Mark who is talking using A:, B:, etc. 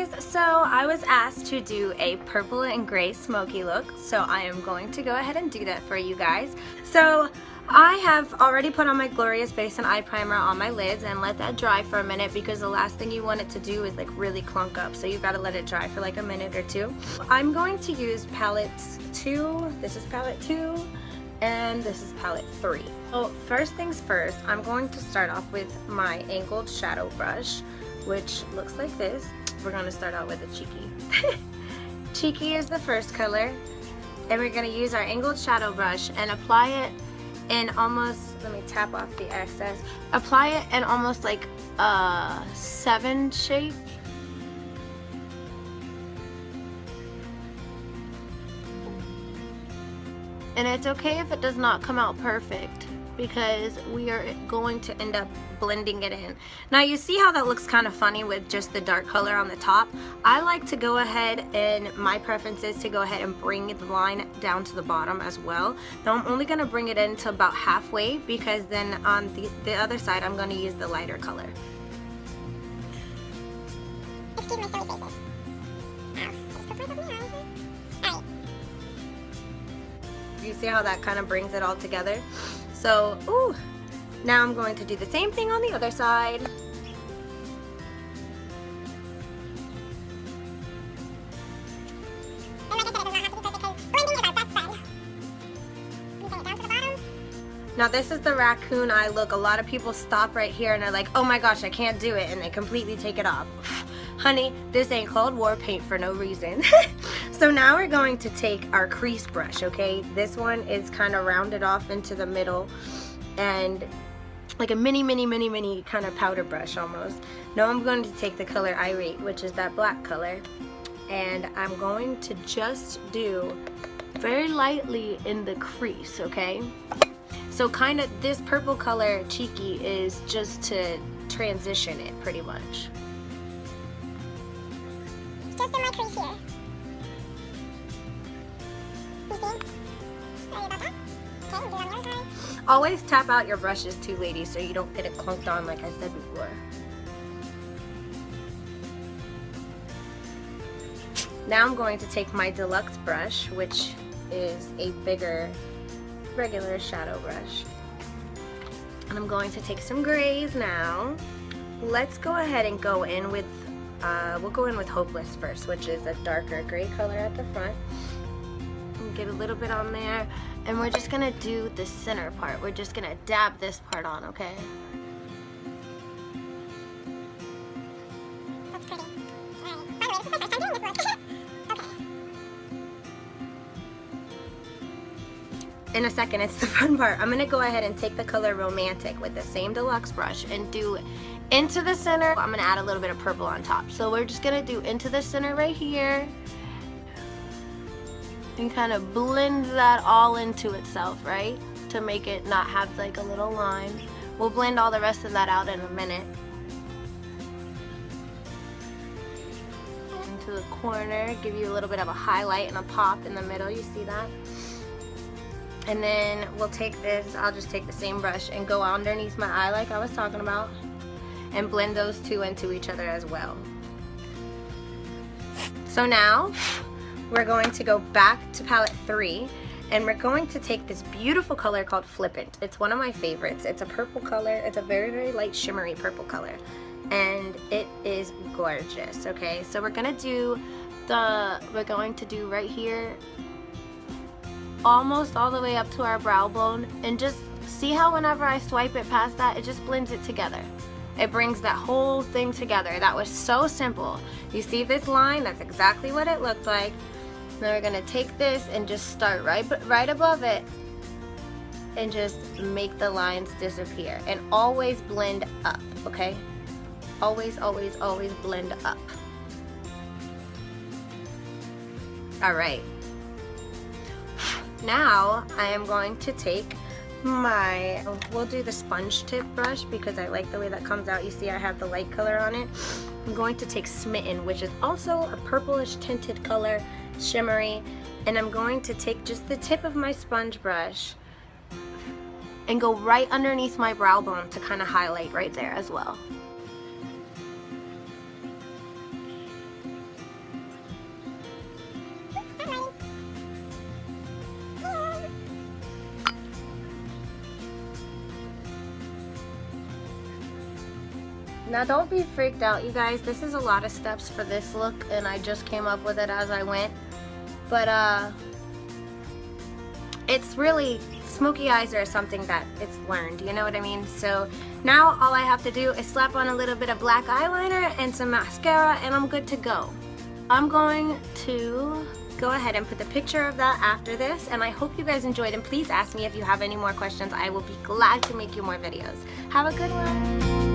A: guys, so I was asked to do a purple and gray smoky look, so I am going to go ahead and do that for you guys. So I have already put on my Glorious Base and Eye Primer on my lids and let that dry for a minute, because the last thing you want it to do is like really clunk up, so you've got to let it dry for like a minute or two. I'm going to use palettes 2, this is palette 2, and this is palette 3. So first things first, I'm going to start off with my angled shadow brush, which looks like this. We're going to start out with a Cheeky. Cheeky is the first color, and we're going to use our angled shadow brush and apply it in almost, let me tap off the excess, apply it in almost like a 7 shape. And it's okay if it does not come out perfect, because we are going to end up blending it in. Now you see how that looks kind of funny with just the dark color on the top? I like to go ahead, and my preference is to go ahead and bring the line down to the bottom as well. Now I'm only going to bring it in to about halfway, because then on the other side I'm going to use the lighter color. Excuse my silly faces. You see how that kind of brings it all together? So, ooh, now I'm going to do the same thing on the other side. Now this is the raccoon eye look. A lot of people stop right here and they're like, oh my gosh, I can't do it, and they completely take it off. Honey, this ain't called war paint for no reason. So now we're going to take our crease brush, okay? This one is kind of rounded off into the middle and like a mini kind of powder brush almost. Now I'm going to take the color Irate, which is that black color, and I'm going to just do very lightly in the crease, okay? So kind of this purple color Cheeky is just to transition it pretty much. Just in my crease here. You see? Sorry about that. Okay, do it on the other side. Always tap out your brushes too, ladies, so you don't get it clunked on like I said before. Now I'm going to take my deluxe brush, which is a bigger regular shadow brush, and I'm going to take some grays now. Let's go ahead and go in with we'll go in with Hopeless first, which is a darker gray color at the front. And get a little bit on there, and we're just gonna do the center part. We're just gonna dab this part on, okay? That's pretty. Alright. By the way, this is my first time doing this look. In a second, it's the fun part. I'm gonna go ahead and take the color Romantic with the same deluxe brush and do into the center. I'm gonna add a little bit of purple on top. So we're just gonna do into the center right here and kind of blend that all into itself, right? To make it not have like a little line. We'll blend all the rest of that out in a minute. Into the corner, give you a little bit of a highlight and a pop in the middle. You see that? And then we'll take this, I'll just take the same brush and go underneath my eye like I was talking about, and blend those two into each other as well. So now we're going to go back to palette 3, and we're going to take this beautiful color called Flippant. It's one of my favorites. It's a purple color. It's a very light shimmery purple color, and it is gorgeous. Okay, so we're going to do right here almost all the way up to our brow bone, and just see how whenever I swipe it past that, it just blends it together. It brings that whole thing together. That was so simple. You see this line? That's exactly what it looked like. Now we're gonna take this and just start right above it and just make the lines disappear, and always blend up, okay? Always blend up. All right. Now I am going to take we'll do the sponge tip brush because I like the way that comes out. You see I have the light color on it. I'm going to take Smitten, which is also a purplish tinted color, shimmery, and I'm going to take just the tip of my sponge brush and go right underneath my brow bone to kind of highlight right there as well. Now don't be freaked out, you guys. This is a lot of steps for this look, and I just came up with it as I went. But it's really, smoky eyes are something that it's learned, you know what I mean? So now all I have to do is slap on a little bit of black eyeliner and some mascara, and I'm good to go. I'm going to go ahead and put the picture of that after this, and I hope you guys enjoyed, and please ask me if you have any more questions. I will be glad to make you more videos. Have a good one.